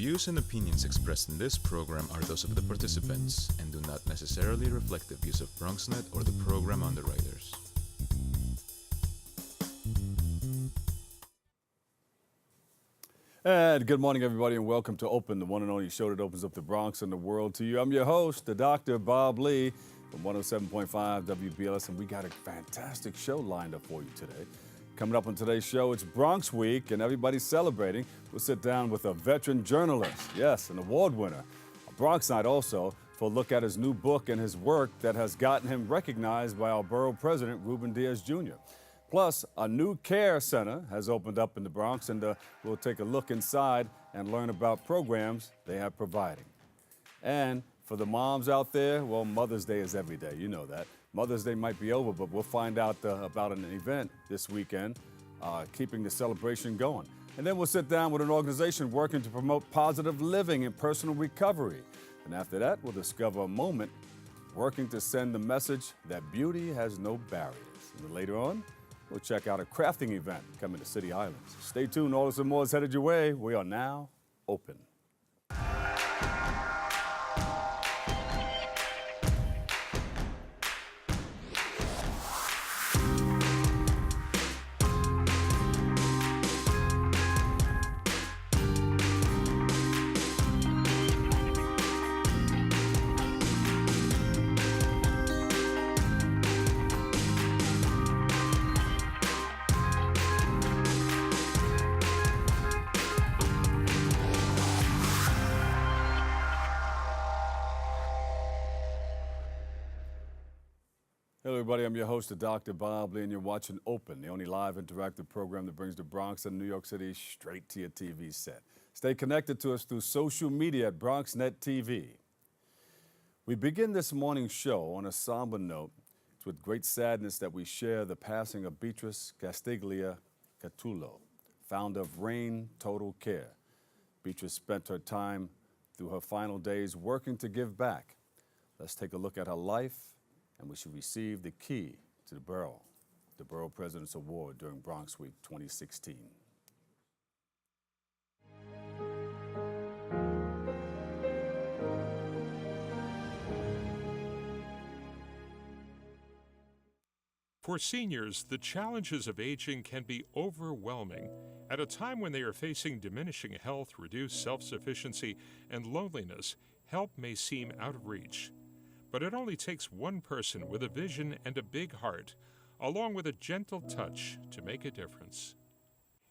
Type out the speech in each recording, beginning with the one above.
views and opinions expressed in this program are those of the participants and do not necessarily reflect the views of BronxNet or the program underwriters. And good morning, everybody, and welcome to Open, the one and only show that opens up the Bronx and the world to you. I'm your host, the Dr. Bob Lee from 107.5 WBLS, and we got a fantastic show lined up for you today. Coming up on today's show, it's Bronx Week, and everybody's celebrating. We'll sit down with a veteran journalist, yes, an award winner, a Bronx Night also, for a look at his new book and his work that has gotten him recognized by our borough president, Ruben Diaz Jr. Plus, a new care center has opened up in the Bronx, and we'll take a look inside and learn about programs they have providing. And for the moms out there, well, Mother's Day is every day, you know that. Mother's Day might be over, but we'll find out about an event this weekend, keeping the celebration going. And then we'll sit down with an organization working to promote positive living and personal recovery. And after that, we'll discover a moment working to send the message that beauty has no barriers. And then later on, we'll check out a crafting event coming to City Islands. Stay tuned, all this and more is headed your way. We are now open. Hello, everybody. I'm your host, Dr. Bob Lee, and you're watching Open, the only live interactive program that brings the Bronx and New York City straight to your TV set. Stay connected to us through social media at BronxNet TV. We begin this morning's show on a somber note. It's with great sadness that we share the passing of Beatrice Castiglia-Catullo, founder of Rain Total Care. Beatrice spent her time through her final days working to give back. Let's take a look at her life, and we should receive the key to the borough President's Award during Bronx Week 2016. For seniors, the challenges of aging can be overwhelming. At a time when they are facing diminishing health, reduced self-sufficiency, and loneliness, help may seem out of reach. But it only takes one person with a vision and a big heart, along with a gentle touch, to make a difference.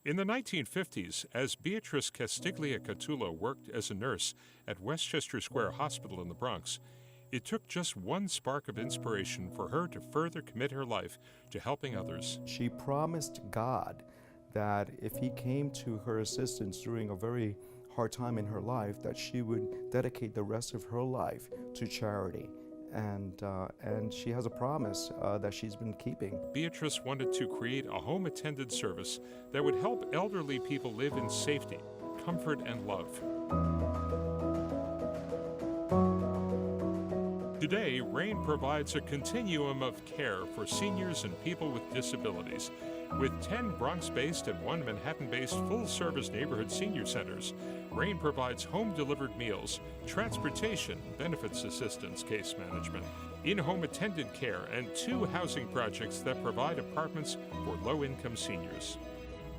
In the 1950s, as Beatrice Castiglia-Catullo worked as a nurse at Westchester Square Hospital in the Bronx, it took just one spark of inspiration for her to further commit her life to helping others. She promised God that if he came to her assistance during a very hard time in her life, that she would dedicate the rest of her life to charity. And she has a promise that she's been keeping. Beatrice wanted to create a home attended service that would help elderly people live in safety, comfort, and love. Today, Rain provides a continuum of care for seniors and people with disabilities. With 10 Bronx-based and 1 Manhattan-based full-service neighborhood senior centers, Rain provides home-delivered meals, transportation, benefits assistance, case management, in-home attendant care, and 2 housing projects that provide apartments for low-income seniors.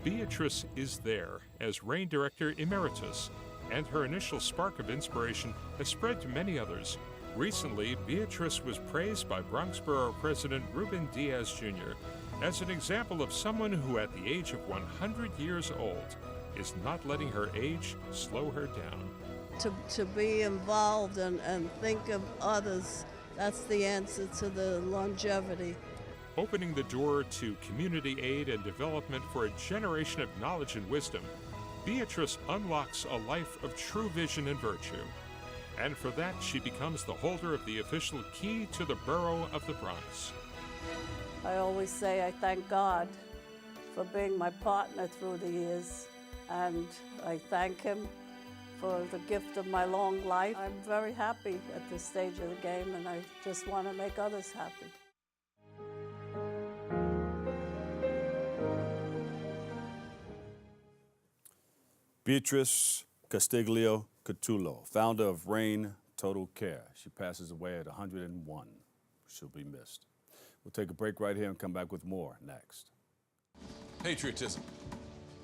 Beatrice is there as Rain Director Emeritus, and her initial spark of inspiration has spread to many others. Recently, Beatrice was praised by Bronx Borough President Ruben Diaz Jr. as an example of someone who, at the age of 100 years old, is not letting her age slow her down. To be involved and think of others, that's the answer to the longevity. Opening the door to community aid and development for a generation of knowledge and wisdom, Beatrice unlocks a life of true vision and virtue. And for that, she becomes the holder of the official key to the borough of the Bronx. I always say I thank God for being my partner through the years, and I thank him for the gift of my long life. I'm very happy at this stage of the game, and I just want to make others happy. Beatrice Castiglio Catullo, founder of Rain Total Care. She passes away at 101. She'll be missed. We'll take a break right here and come back with more next. Patriotism.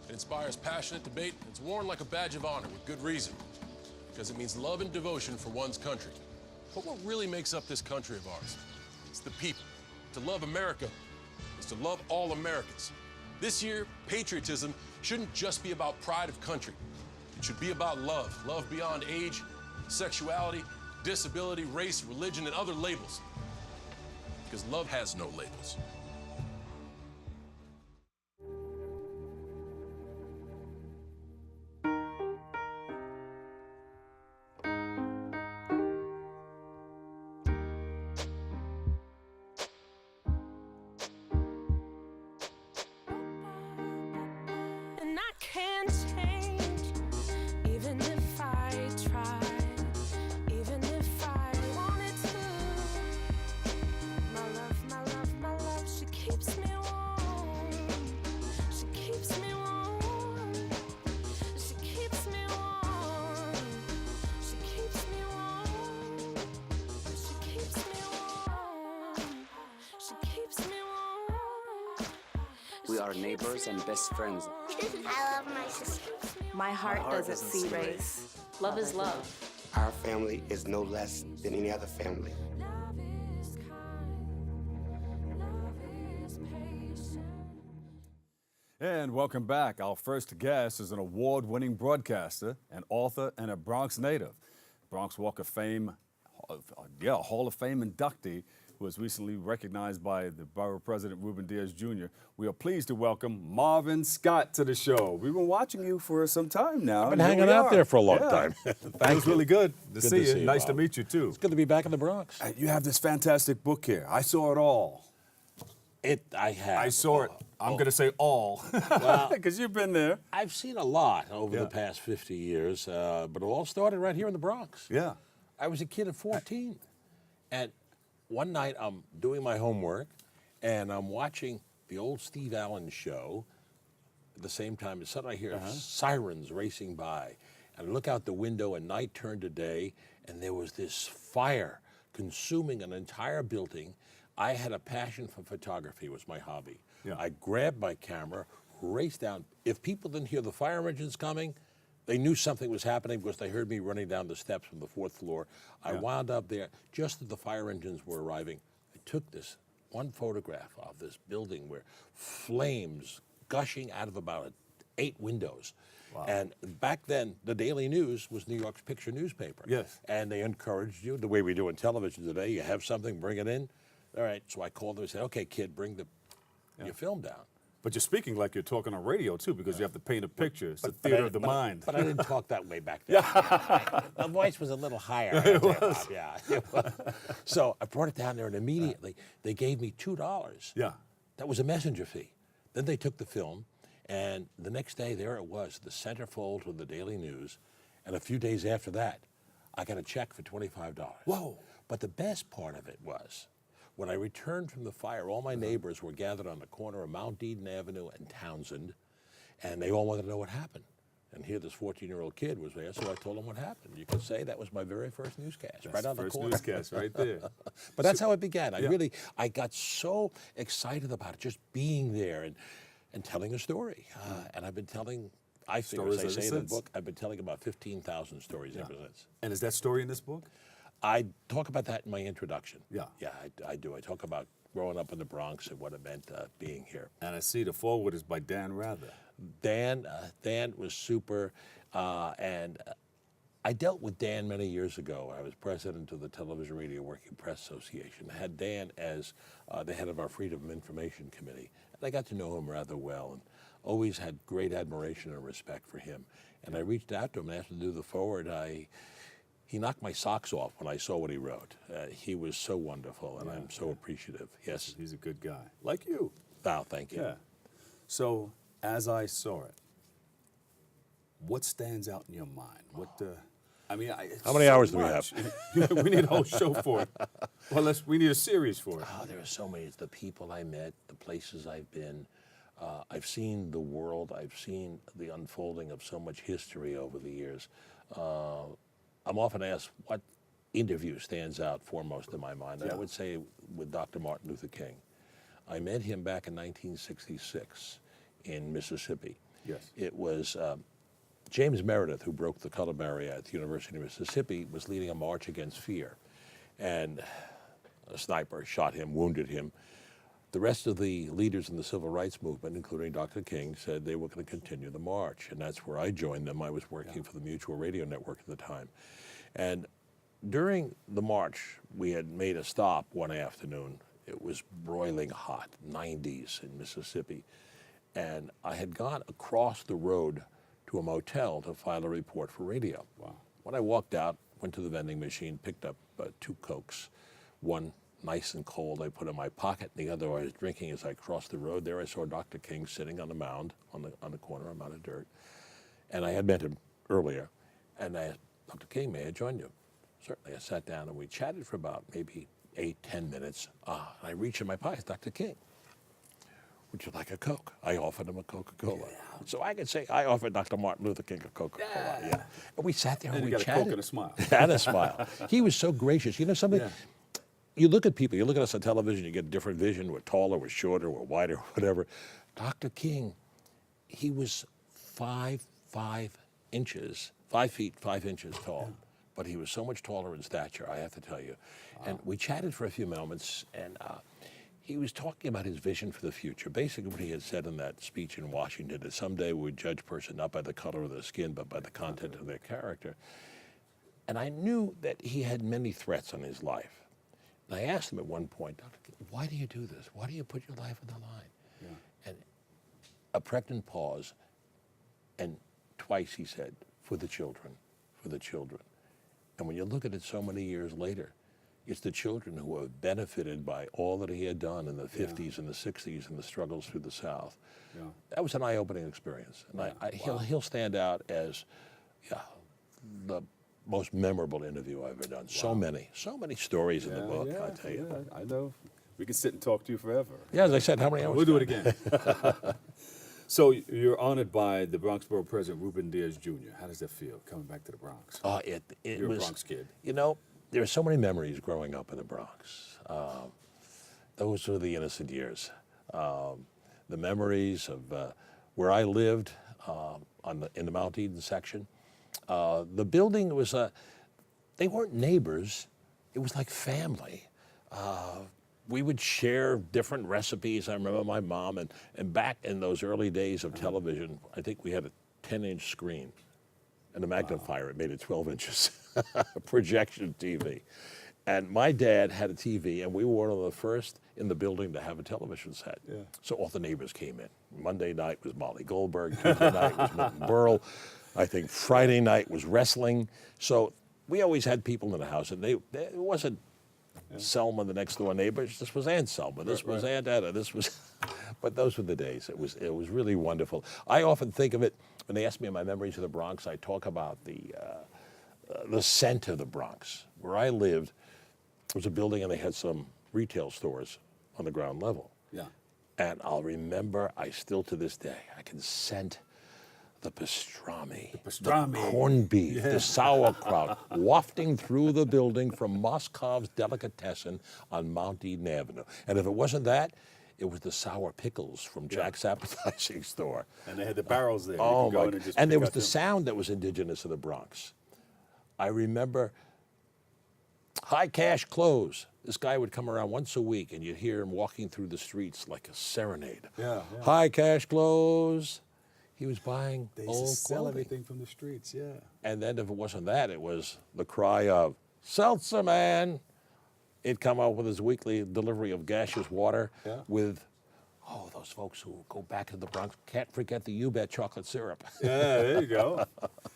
It inspires passionate debate. It's worn like a badge of honor with good reason, because it means love and devotion for one's country. But what really makes up this country of ours? It's the people. To love America is to love all Americans. This year, patriotism shouldn't just be about pride of country. It should be about love. Love beyond age, sexuality, disability, race, religion, and other labels. Because love has no labels. And I can't change, even if I try, even if I wanted to. My love, she keeps me warm. She keeps me warm. She keeps me warm. She keeps me warm. She keeps me warm. She keeps me warm. We are neighbors and best friends. I love my sister. My heart doesn't see race. Love is love. Our family is no less than any other family. Love is kind. Love is patient. And welcome back. Our first guest is an award-winning broadcaster, an author, and a Bronx native. Bronx Walk of Fame, Hall of Fame inductee, who was recently recognized by the borough president, Ruben Diaz Jr. We are pleased to welcome Marvin Scott to the show. We've been watching you for some time now. I've been hanging out there for a long time. It was really good to see you. Nice to Bob. meet you, too. It's good to be back in the Bronx. You have this fantastic book here. I saw it all. I have. I saw it. I'm going to say all, because you've been there. I've seen a lot over the past 50 years, but it all started right here in the Bronx. Yeah. I was a kid at 14, and one night I'm doing my homework, and I'm watching the old Steve Allen show. At the same time, suddenly I hear sirens racing by, and I look out the window, and night turned to day, and there was this fire consuming an entire building. I had a passion for photography, was my hobby. Yeah. I grabbed my camera, raced down. If people didn't hear the fire engines coming, they knew something was happening because they heard me running down the steps from the 4th floor. I wound up there just as the fire engines were arriving. I took this one photograph of this building where flames gushing out of about 8 windows. Wow. And back then, the Daily News was New York's picture newspaper. Yes. And they encouraged you, the way we do in television today, you have something, bring it in. All right, so I called them and said, okay, kid, bring your film down. But you're speaking like you're talking on radio, too, because you have to paint a picture. It's the theater of the mind. But I didn't talk that way back then. My voice was a little higher. It was. Yeah, it was. So I brought it down there, and immediately they gave me $2. Yeah. That was a messenger fee. Then they took the film, and the next day, there it was, the centerfold of the Daily News. And a few days after that, I got a check for $25. Whoa. But the best part of it was, when I returned from the fire, all my neighbors were gathered on the corner of Mount Eden Avenue and Townsend, and they all wanted to know what happened. And here this 14-year-old kid was there, so I told them what happened. You could say that was my very first newscast, right on the corner. First newscast, right there. But that's how it began. I got so excited about it, just being there and telling a story. And I've been telling, I think, as I say in the book, I've been telling about 15,000 stories ever since. And is that story in this book? I talk about that in my introduction. Yeah. Yeah, I do. I talk about growing up in the Bronx and what it meant being here. And I see the foreword is by Dan Rather. Dan was super, and I dealt with Dan many years ago. I was president of the Television Radio Working Press Association. I had Dan as the head of our Freedom of Information Committee. And I got to know him rather well and always had great admiration and respect for him. And I reached out to him and asked him to do the foreword. He knocked my socks off when I saw what he wrote. He was so wonderful, and I'm so appreciative. Yes. He's a good guy. Like you. Oh, thank you. Yeah. So, as I saw it, what stands out in your mind? How many hours do we have? We need a whole show for it. Well, we need a series for it. Oh, there are so many. It's the people I met, the places I've been, I've seen the world. I've seen the unfolding of so much history over the years. I'm often asked what interview stands out foremost in my mind. And I would say with Dr. Martin Luther King. I met him back in 1966 in Mississippi. Yes. It was James Meredith, who broke the color barrier at the University of Mississippi, was leading a march against fear. And a sniper shot him, wounded him. The rest of the leaders in the civil rights movement, including Dr. King, said they were going to continue the march. And that's where I joined them. I was working for the Mutual Radio Network at the time. And during the march, we had made a stop one afternoon. It was broiling hot, 90s in Mississippi. And I had gone across the road to a motel to file a report for radio. Wow. When I walked out, went to the vending machine, picked up 2 Cokes, one nice and cold I put in my pocket, and the other I was drinking as I crossed the road. There I saw Dr. King sitting on the mound on the corner, a mound of dirt. And I had met him earlier. And I asked, Dr. King, may I join you? Certainly. I sat down and we chatted for about maybe 8-10 minutes. And I reached in my pocket, Dr. King, would you like a Coke? I offered him a Coca-Cola. Yeah. So I could say I offered Dr. Martin Luther King a Coca-Cola. Yeah. And we sat there and we got chatted. A Coke and a smile. And a smile. He was so gracious. You know something? Yeah. You look at people, you look at us on television, you get a different vision. We're taller, we're shorter, we're wider, whatever. Dr. King, he was 5 feet 5 inches tall. Yeah. But he was so much taller in stature, I have to tell you. Wow. And we chatted for a few moments, and he was talking about his vision for the future. Basically what he had said in that speech in Washington is someday we would judge a person not by the color of their skin, but by the content of their character. And I knew that he had many threats on his life. And I asked him at one point, Dr. King, why do you do this? Why do you put your life on the line? Yeah. And a pregnant pause, and twice he said, for the children, for the children. And when you look at it so many years later, it's the children who have benefited by all that he had done in the 50s and the 60s and the struggles through the South. Yeah. That was an eye-opening experience. And he'll stand out as the most memorable interview I've ever done. Wow. So many stories in the book, I tell you. Yeah, I know. We can sit and talk to you forever. Yeah, as I said, how many hours? We'll do it again. So you're honored by the Bronx Borough President, Ruben Diaz Jr. How does that feel, coming back to the Bronx? You're was, a Bronx kid. You know, there are so many memories growing up in the Bronx. Those were the innocent years. The memories of where I lived in the Mount Eden section. The building was, they weren't neighbors. It was like family. We would share different recipes. I remember my mom, and back in those early days of television, I think we had a 10-inch screen and a magnifier. Wow. It made it 12 inches, projection TV. And my dad had a TV, and we were one of the first in the building to have a television set. Yeah. So all the neighbors came in. Monday night was Molly Goldberg. Tuesday night was Milton Berle. I think Friday night was wrestling. So we always had people in the house, and it wasn't Selma, the next door neighbor. This was Aunt Selma. This was Aunt Etta. This was, but those were the days. It was really wonderful. I often think of it when they ask me my memories of the Bronx. I talk about the scent of the Bronx. Where I lived, there was a building, and they had some retail stores on the ground level. Yeah. And I'll remember, I still to this day, I can scent the pastrami, the corned beef, the sauerkraut, wafting through the building from Moscov's Delicatessen on Mount Eden Avenue. And if it wasn't that, it was the sour pickles from Jack's Appetizing Store. And they had the barrels there. Oh, my God. And there was the sound that was indigenous of the Bronx. I remember High Cash Clothes. This guy would come around once a week, and you'd hear him walking through the streets like a serenade. Yeah. High Cash Clothes. He was buying they old sell clothing. Everything from the streets, yeah. And then if it wasn't that, it was the cry of, Seltzer Man. He'd come out with his weekly delivery of gaseous water with, those folks who go back to the Bronx can't forget the You Bet chocolate syrup. Yeah, there you go.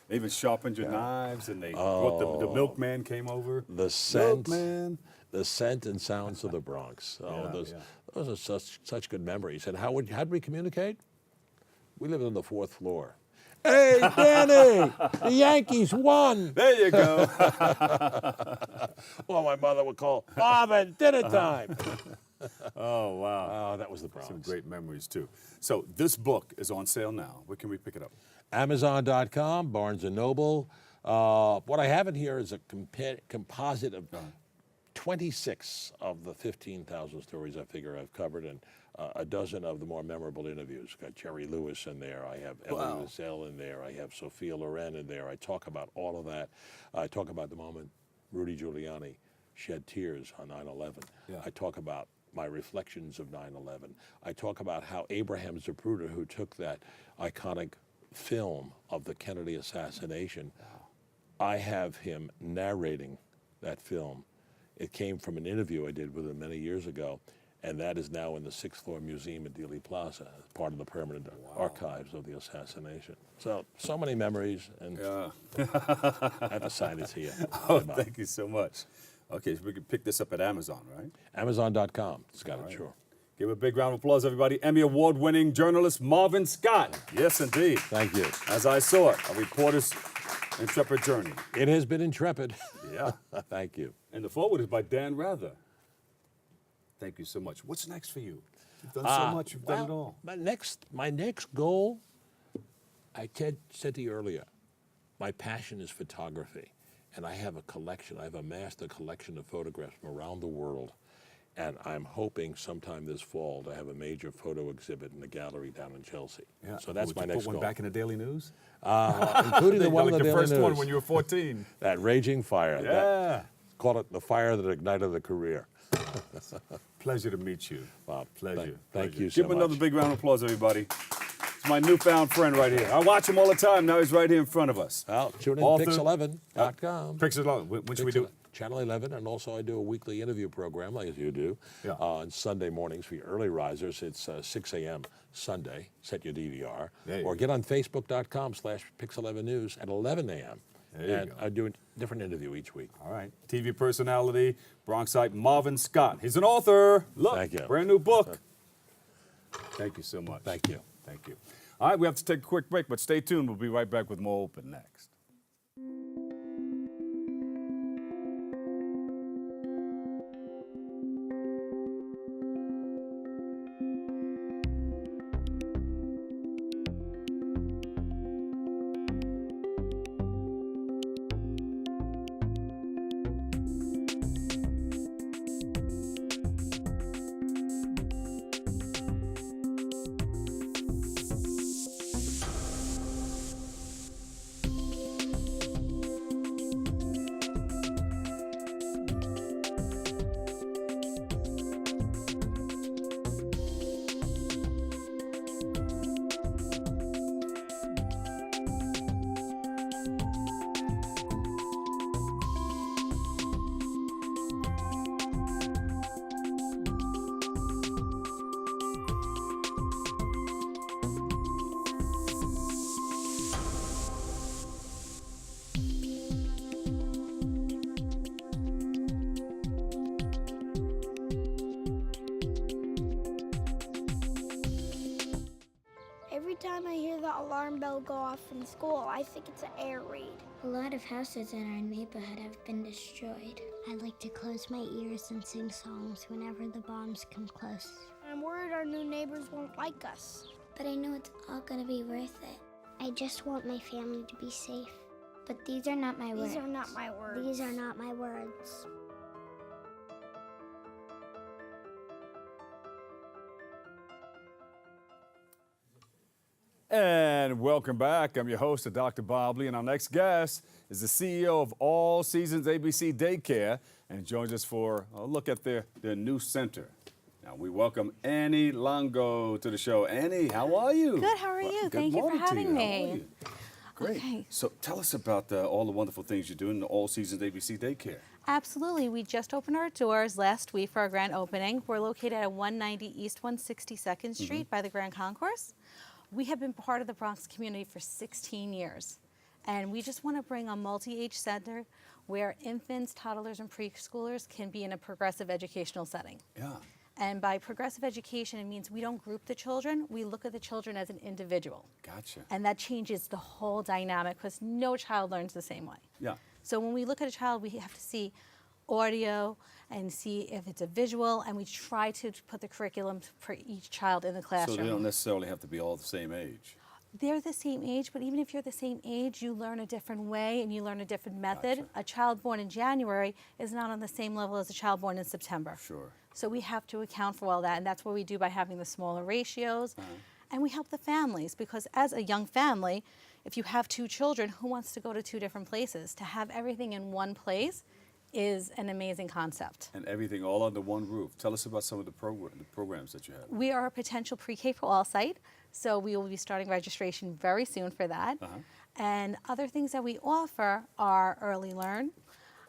They even sharpened your knives, and they brought the milkman came over. The scent. Milkman. The scent and sounds of the Bronx. Those are such good memories. And how'd we communicate? We lived on the 4th floor. Hey, Danny, the Yankees won. There you go. Well, my mother would call, Marvin, dinner time. Oh, wow. Oh, that was the Bronx. Some great memories, too. So this book is on sale now. Where can we pick it up? Amazon.com, Barnes & Noble. What I have in here is a composite of 26 of the 15,000 stories I figure I've covered, and a dozen of the more memorable interviews. Got Jerry Lewis in there. I have Elie Wiesel in there. I have Sophia Loren in there. I talk about all of that. I talk about the moment Rudy Giuliani shed tears on 9/11. Yeah. I talk about my reflections of 9/11. I talk about how Abraham Zapruder, who took that iconic film of the Kennedy assassination, I have him narrating that film. It came from an interview I did with him many years ago, and that is now in the 6th floor museum at Dealey Plaza, part of the permanent archives of the assassination. So many memories, and I have to sign it here. Oh, thank you so much. Okay, so we can pick this up at Amazon, right? Amazon.com. It's got it, sure. Give a big round of applause, everybody. Emmy Award-winning journalist Marvin Scott. Yes, indeed. Thank you. As I saw it, a reporter's intrepid journey. It has been intrepid. Yeah. Thank you. And the forward is by Dan Rather. Thank you so much. What's next for you? You've done so much. You've done it all. My next goal, I said to you earlier, my passion is photography. And I have a collection. I've amassed a collection of photographs from around the world. And I'm hoping sometime this fall to have a major photo exhibit in the gallery down in Chelsea. Yeah. So that's my next goal. Put one back in the Daily News? Including the one in the Daily first News. one when you were 14. That raging fire. Yeah. Call it the fire that ignited the career. Pleasure to meet you. Bob, Pleasure. Thank you so Give much. him another big round of applause, everybody. It's my newfound friend right here. I watch him all the time. Now he's right here in front of us. Well, tune in Author, pix11.com. Pix11. When should we do it? Channel 11, and also I do a weekly interview program, like as you do, on Sunday mornings for your early risers. It's 6 a.m. Sunday. Set your DVR. Or get on Facebook.com/Pix11News at 11 a.m. And I do a different interview each week. All right. TV personality, Bronxite Marvin Scott. He's an author. Look, Thank you. Brand new book. Thank you so much. Thank you. Thank you. All right, we have to take a quick break, but stay tuned. We'll be right back with more Open next. Every time I hear the alarm bell go off in school, I think it's an air raid. A lot of houses in our neighborhood have been destroyed. I like to close my ears and sing songs whenever the bombs come close. I'm worried our new neighbors won't like us. But I know it's all gonna be worth it. I just want my family to be safe. But these are not my words. These are not my words. These are not my words. And welcome back. I'm your host, Dr. Bob Lee, and our next guest is the CEO of All Seasons ABC Daycare, and he joins us for a look at their new center. Now, we welcome Annie Longo to the show. Annie, how are you? Good, how are you? Good Thank you for morning to having you. me. How are you? Great. Okay. So tell us about all the wonderful things you're doing in the All Seasons ABC Daycare. Absolutely. We just opened our doors last week for our grand opening. We're located at 190 East 162nd Street by the Grand Concourse. We have been part of the Bronx community for 16 years, and we just want to bring a multi-age center where infants, toddlers, and preschoolers can be in a progressive educational setting. Yeah. And by progressive education, it means we don't group the children, we look at the children as an individual. Gotcha. And that changes the whole dynamic because no child learns the same way. Yeah. So when we look at a child, we have to see audio, and see if it's a visual, and we try to put the curriculum for each child in the classroom. So they don't necessarily have to be all the same age. They're the same age, but even if you're the same age, you learn a different way and you learn a different method. Gotcha. A child born in January is not on the same level as a child born in September. Sure. So we have to account for all that, and that's what we do by having the smaller ratios. And we help the families, because as a young family, if you have 2 children, who wants to go to 2 different places? To have everything in one place is an amazing concept. And everything all under one roof. Tell us about some of the programs that you have. We are a potential pre-K for all site, so we will be starting registration very soon for that. And other things that we offer are early learn.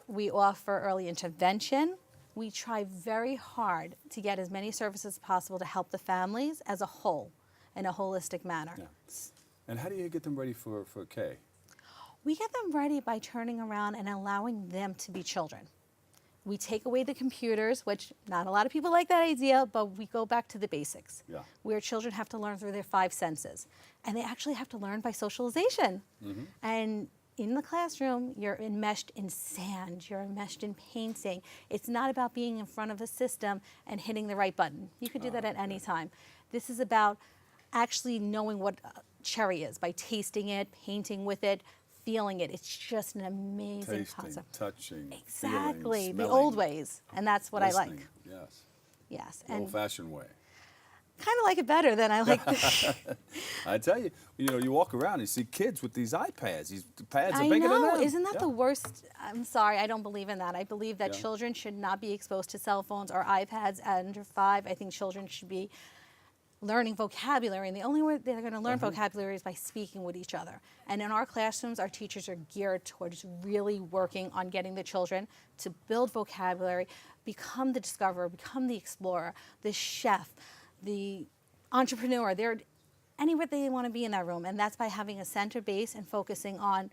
We offer early intervention. We try very hard to get as many services as possible to help the families as a whole, in a holistic manner. Yeah. And how do you get them ready for K? We get them ready by turning around and allowing them to be children. We take away the computers, which not a lot of people like that idea, but we go back to the basics, where children have to learn through their 5 senses. And they actually have to learn by socialization. And in the classroom, you're enmeshed in sand, you're enmeshed in painting. It's not about being in front of a system and hitting the right button. You could do that at any time. This is about actually knowing what cherry is by tasting it, painting with it, feeling it. It's just an amazing Tasting, concept. touching, Exactly, feeling, the smelling, old ways, and that's what I like. listening. Yes. Yes, The and old-fashioned way. kind of like it better than I like. I tell you, you walk around and you see kids with these iPads. These pads are I bigger know, than them. isn't that the worst? I'm sorry, I don't believe in that. I believe that children should not be exposed to cell phones or iPads under 5. I think children should be learning vocabulary, and the only way they're going to learn vocabulary is by speaking with each other. And in our classrooms, our teachers are geared towards really working on getting the children to build vocabulary, become the discoverer, become the explorer, the chef, the entrepreneur. They're anywhere they want to be in that room, and that's by having a center base and focusing on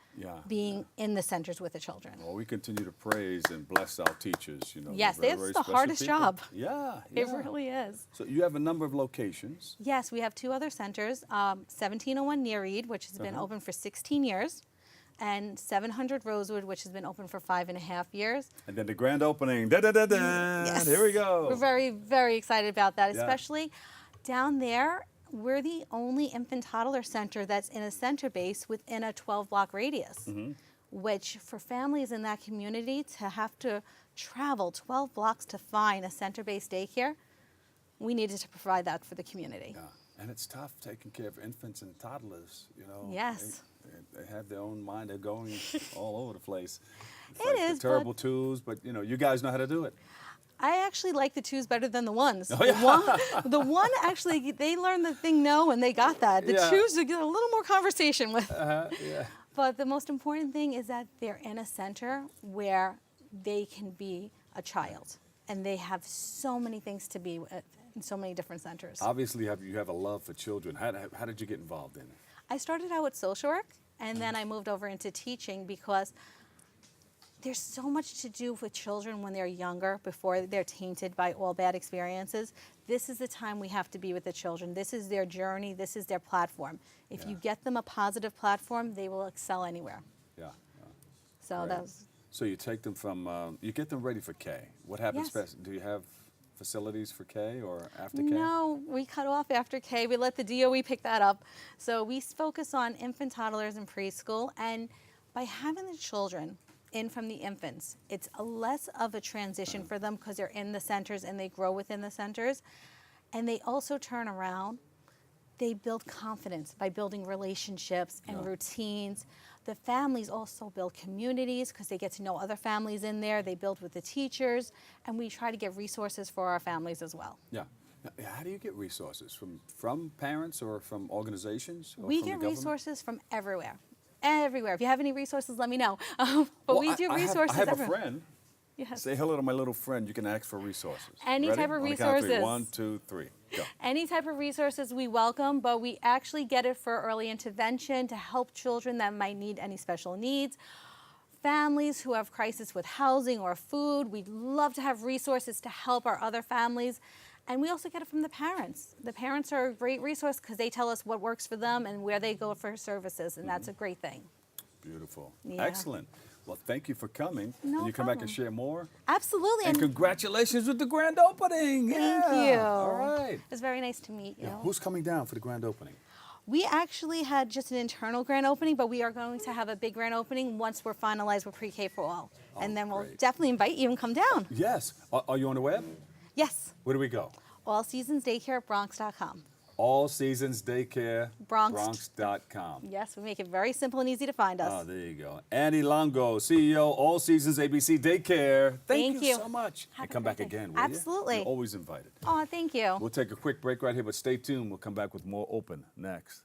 being in the centers with the children. Well, we continue to praise and bless our teachers. Yes, they're that's very the special hardest people. job. Yeah, It really is. So you have a number of locations. Yes, we have 2 other centers, 1701 Near Eid, which has been open for 16 years, and 700 Rosewood, which has been open for 5.5 years. And then the grand opening. Da-da-da-da. Yes. Here we go. We're very, very excited about that, especially down there. We're the only infant toddler center that's in a center base within a 12-block radius, which for families in that community to have to travel 12 blocks to find a center-based daycare, we needed to provide that for the community. Yeah. And it's tough taking care of infants and toddlers, Yes. They have their own mind. They're going all over the place. It's It like is, the terrible twos, but you guys know how to do it. I actually like the 2s better than the 1s. Oh, yeah. The one actually, they learned the thing no, and they got that. The 2s, they get a little more conversation with. But the most important thing is that they're in a center where they can be a child, and they have so many things to be with in so many different centers. Obviously, you have a love for children. How did you get involved in it? I started out with social work, and then I moved over into teaching because there's so much to do with children when they're younger, before they're tainted by all bad experiences. This is the time we have to be with the children. This is their journey. This is their platform. If you get them a positive platform, they will excel anywhere. Yeah. So Right. that was. So you take them from, you get them ready for K. What happens? Yes. Do you have facilities for K or after K? No, we cut off after K. We let the DOE pick that up. So we focus on infant toddlers and preschool, and by having the children in from the infants, it's a less of a transition for them because they're in the centers and they grow within the centers. And they also turn around. They build confidence by building relationships and routines. The families also build communities because they get to know other families in there. They build with the teachers, and we try to get resources for our families as well. Yeah. Now, how do you get resources? From parents or from organizations? Or We from get the government? resources from everywhere. Everywhere. If you have any resources, let me know. But we do resources I have a everywhere. friend. Yes. Say hello to my little friend. You can ask for resources. Any Ready? type of On the count of three. resources. 1, 2, 3, go. Any type of resources we welcome, but we actually get it for early intervention to help children that might need any special needs. Families who have crisis with housing or food, we'd love to have resources to help our other families. And we also get it from the parents. The parents are a great resource because they tell us what works for them and where they go for services, and that's a great thing. Beautiful. Yeah. Excellent. Well, thank you for coming. No and you come back and problem. share more. Absolutely. And congratulations with the grand opening. Thank Yeah. you. All right. It was very nice to meet you. Now, who's coming down for the grand opening? We actually had just an internal grand opening, but we are going to have a big grand opening once we're finalized with pre-K for all. And then we'll definitely invite you and come down. Yes. Are you on the web? Yes. Where do we go? All Seasons Daycare at Bronx.com. All Seasons Daycare, Bronx. Bronx.com. Yes, we make it very simple and easy to find us. Oh, there you go. Annie Longo, CEO, All Seasons ABC Daycare. Thank you so much. Have and a come great back day. again, will Absolutely. you? You're always invited. Oh, thank you. We'll take a quick break right here, but stay tuned. We'll come back with more Open next.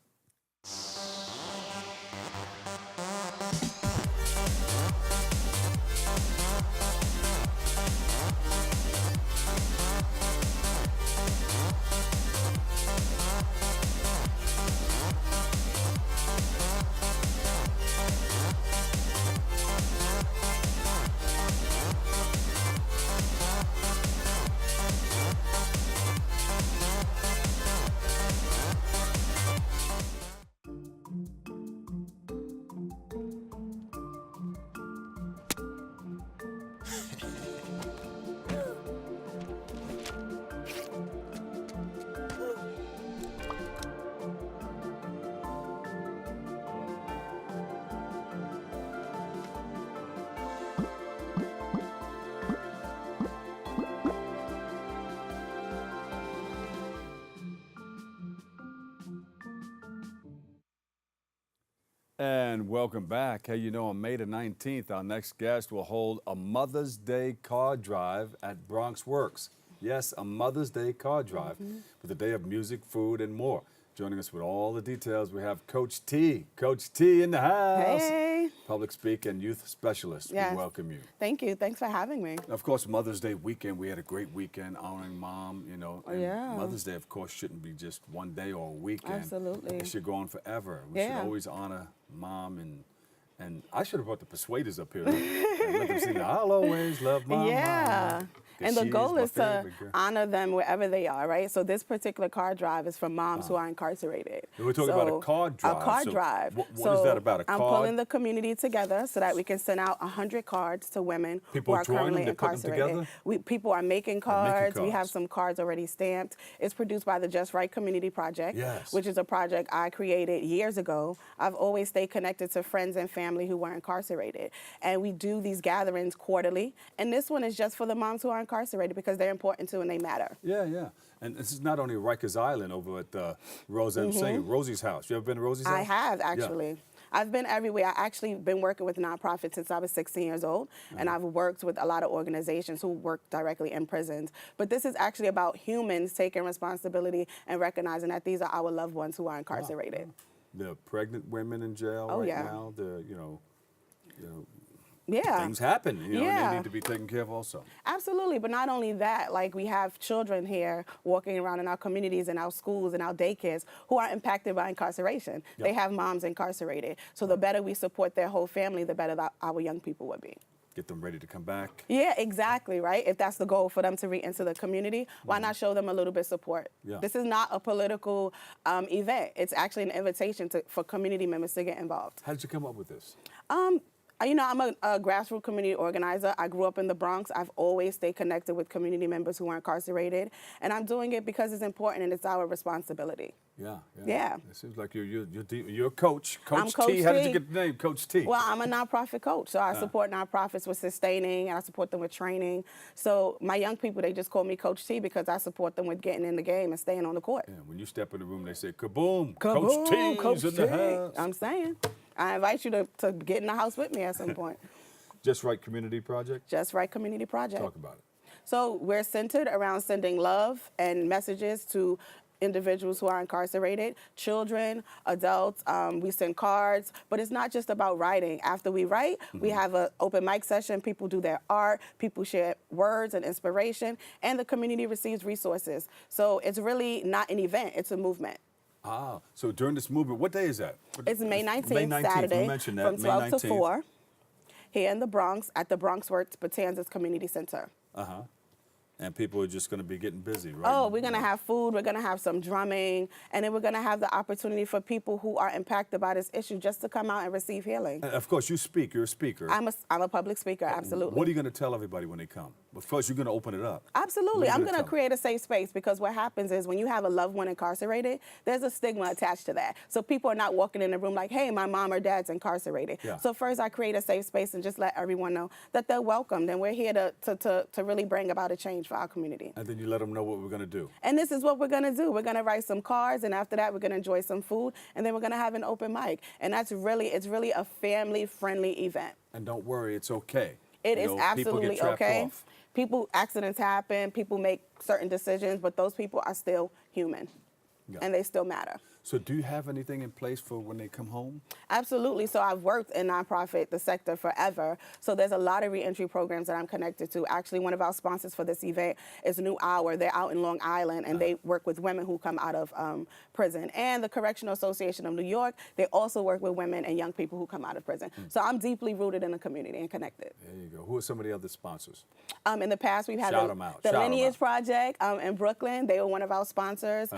And welcome back. Hey, you know, on May the 19th, our next guest will hold a Mother's Day card drive at Bronx Works. Yes, a Mother's Day card drive with a day of music, food, and more. Joining us with all the details, we have Coach T. Coach T in the house. Hey. Public speaker and youth specialist. Yes. We welcome you. Thank you. Thanks for having me. Of course, Mother's Day weekend, we had a great weekend honoring Mom, you know. And Yeah. Mother's Day, of course, shouldn't be just one day or a weekend. Absolutely. It should go on forever. We should always honor Mom, and I should have brought the Persuaders up here and let them sing, I'll always love my mom. And the goal is to honor them wherever they are, right? So this particular card drive is for moms who are incarcerated. We're talking about a card drive. A card drive. What is that about, a card? I'm pulling the community together so that we can send out 100 cards to women who are currently incarcerated. People are making cards. We have some cards already stamped. It's produced by the Just Right Community Project, which is a project I created years ago. I've always stayed connected to friends and family who were incarcerated. And we do these gatherings quarterly. And this one is just for the moms who are incarcerated because they're important too and they matter. Yeah, yeah. And this is not only Rikers Island over at Rosie's house. You ever been to Rosie's house? I have, actually. Yeah. I've been everywhere. I actually been working with nonprofits since I was 16 years old, and I've worked with a lot of organizations who work directly in prisons. But this is actually about humans taking responsibility and recognizing that these are our loved ones who are incarcerated. The pregnant women in jail now. The things happen. And they need to be taken care of also. Absolutely, but not only that, like we have children here walking around in our communities, in our schools, and our daycares who are impacted by incarceration. They have moms incarcerated. So the better we support their whole family, the better our young people would be. Get them ready to come back. Yeah, exactly, right? If that's the goal for them to re-enter the community, why not show them a little bit of support? Yeah. This is not a political event. It's actually an invitation for community members to get involved. How did you come up with this? You know, I'm a grassroots community organizer. I grew up in the Bronx. I've always stayed connected with community members who are incarcerated. And I'm doing it because it's important and it's our responsibility. Yeah. It seems like you're a coach. Coach T. How did you get the name, Coach T? Well, I'm a nonprofit coach. So I support nonprofits with sustaining, and I support them with training. So my young people, they just call me Coach T because I support them with getting in the game and staying on the court. Yeah, when you step in the room, they say, kaboom, kaboom, Coach T's in the house. I'm saying. I invite you to get in the house with me at some point. Just Right Community Project? Just Right Community Project. Talk about it. So we're centered around sending love and messages to individuals who are incarcerated, children, adults. We send cards, but it's not just about writing. After we write, we have an open mic session. People do their art, people share words and inspiration, and the community receives resources. So it's really not an event, it's a movement. So during this movement, what day is that? It's May 19th, May 19th. Saturday, we mentioned that. from 12 to 4, here in the Bronx at the Bronx Works Batanzas Community Center. And people are just going to be getting busy, right? Oh, we're going to have food, we're going to have some drumming, and then we're going to have the opportunity for people who are impacted by this issue just to come out and receive healing. And of course, you speak. You're a speaker. I'm a public speaker, absolutely. What are you going to tell everybody when they come? Well, first, you're going to open it up. Absolutely. I'm going to create a safe space, because what happens is when you have a loved one incarcerated, there's a stigma attached to that. So people are not walking in the room like, hey, my mom or dad's incarcerated. Yeah. So first, I create a safe space and just let everyone know that they're welcomed, and we're here to really bring about a change for our community. And then you let them know what we're going to do. And this is what we're going to do. We're going to write some cards, and after that, we're going to enjoy some food, and then we're going to have an open mic. And it's really a family-friendly event. And don't worry, it's okay. It is absolutely people get trapped okay. off. Accidents happen, people make certain decisions, but those people are still human, and they still matter. So do you have anything in place for when they come home? Absolutely. So I've worked in the sector forever. So there's a lot of reentry programs that I'm connected to. Actually, one of our sponsors for this event is New Hour. They're out in Long Island, and they work with women who come out of prison. And the Correctional Association of New York, they also work with women and young people who come out of prison. So I'm deeply rooted in the community and connected. There you go. Who are some of the other sponsors? In the past, we've had the Lineage Project in Brooklyn. They were one of our sponsors.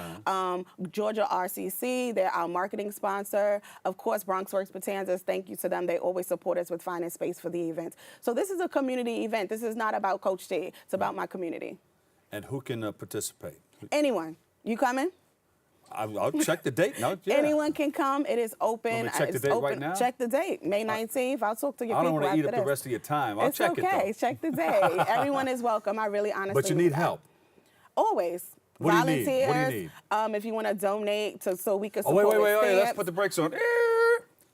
Georgia RCC, they're our marketing sponsor. Of course, BronxWorks Batanzas, thank you to them. They always support us with finding space for the event. So this is a community event. This is not about Coach T. It's about my community. And who can participate? Anyone. You coming? I'll check the date. No, yeah. Anyone can come. It is open. Want me to check the date right now? Check the date, May 19th. I'll talk to your people after this. I don't want to eat up the rest of your time. I'll check it, though. It's okay. Check the date. Everyone is welcome. I really honestly But you need help. Always. What Volunteers. do you need? What do you need? If you want to donate so we can support wait. Let's put the brakes on.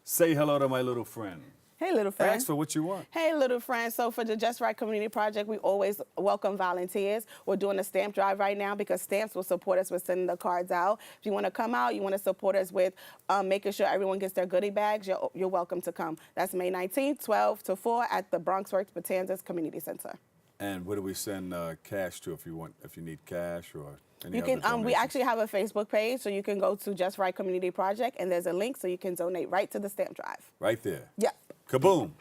Say hello to my little friend. Hey, little friend. Ask for what you want. Hey, little friend. So for the Just Right Community Project, we always welcome volunteers. We're doing a stamp drive right now because stamps will support us with sending the cards out. If you want to come out, you want to support us with making sure everyone gets their goodie bags, you're welcome to come. That's May 19th, 12 to 4 at the BronxWorks Batanzas Community Center. And where do we send cash to if you need cash or any you other can. We donations? actually have a Facebook page, so you can go to Just Right Community Project, and there's a link so you can donate right to the stamp drive. Right there. Yep. Kaboom.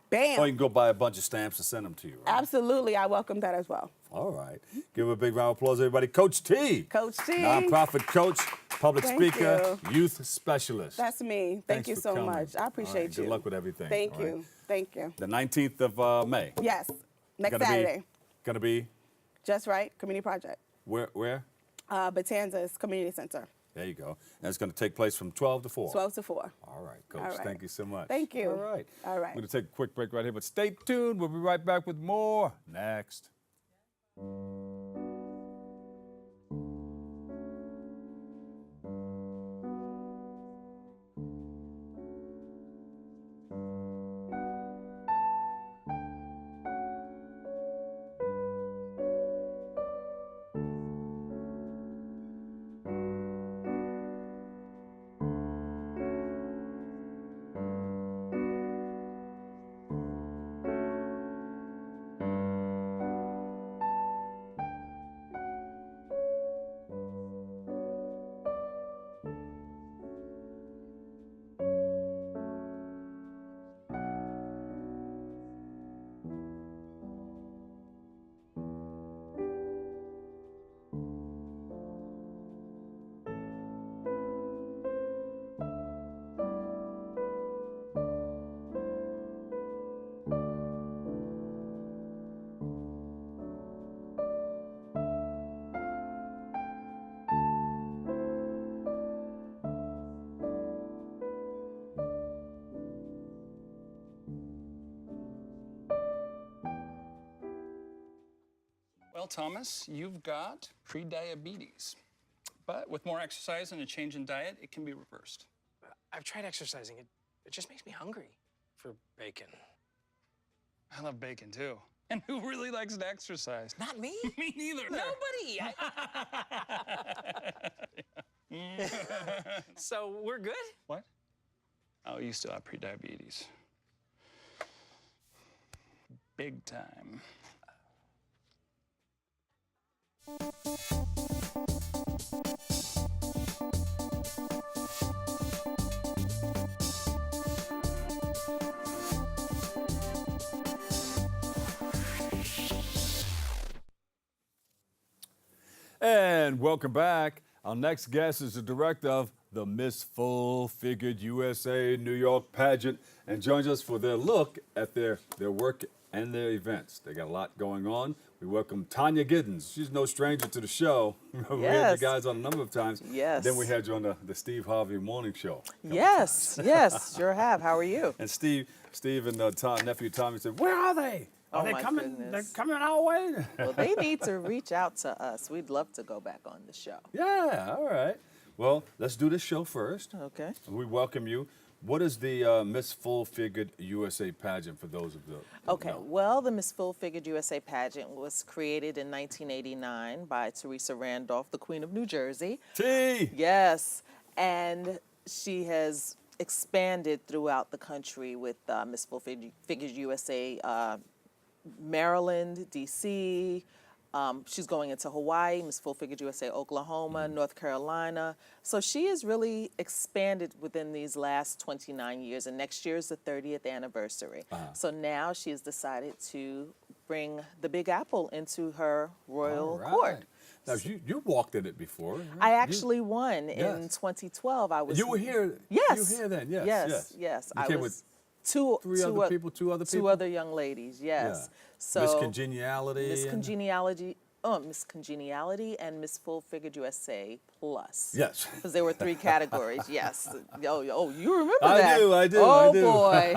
Bam. Or you can go buy a bunch of stamps and send them to you. Right? Absolutely. I welcome that as well. All right. Give a big round of applause, everybody. Coach T. Coach T. Nonprofit coach, public speaker, youth specialist. That's me. Thank you so much. I appreciate you. Good luck with everything. Thank you. Right? Thank you. The 19th of May. Yes. Next Saturday. Gonna be? Just Right Community Project. Where? Batanzas Community Center. There you go. And it's going to take place from 12 to 4. 12 to 4. All right, Coach. Thank you so much. Thank you. All right. All right. We're going to take a quick break right here, but stay tuned. We'll be right back with more next. Well, Thomas, you've got pre-diabetes. But with more exercise and a change in diet, it can be reversed. I've tried exercising. It just makes me hungry for bacon. I love bacon, too. And who really likes to exercise? Not me. Me neither. Nobody. So we're good? What? Oh, you still have pre-diabetes. Big time. And welcome back. Our next guest is the director of the Miss Full Figured USA New York pageant and joins us for their look at their work and their events. They got a lot going on. We welcome Tonya Giddens. She's no stranger to the show. We had you guys on a number of times. Yes. Then we had you on the Steve Harvey Morning Show. Yes, yes, sure have. How are you? And Steve and nephew Tommy said, "Where are they? Are they coming? Goodness. They're coming our way." Well, they need to reach out to us. We'd love to go back on the show. Yeah, all right. Well, let's do this show first. Okay. We welcome you. What is the Miss Full Figured USA pageant for those of you? Okay, well, the Miss Full Figured USA pageant was created in 1989 by Teresa Randolph, the Queen of New Jersey. T! Yes, and she has expanded throughout the country with Miss Full Figured USA, Maryland, D.C., she's going into Hawaii, Miss Full Figured USA, Oklahoma, North Carolina. So she has really expanded within these last 29 years, and next year is the 30th anniversary. So now she has decided to bring the Big Apple into her royal court. Now, you walked in it before. Right? I actually won in 2012. You were here? Yes. You were here then, yes. Yes. You I came was with two other young ladies, yes. Yeah. So Miss Congeniality. Miss Congeniality and Miss Full Figured USA Plus. Yes. Because there were 3 categories, yes. Oh, you remember I that? I do. Oh, boy.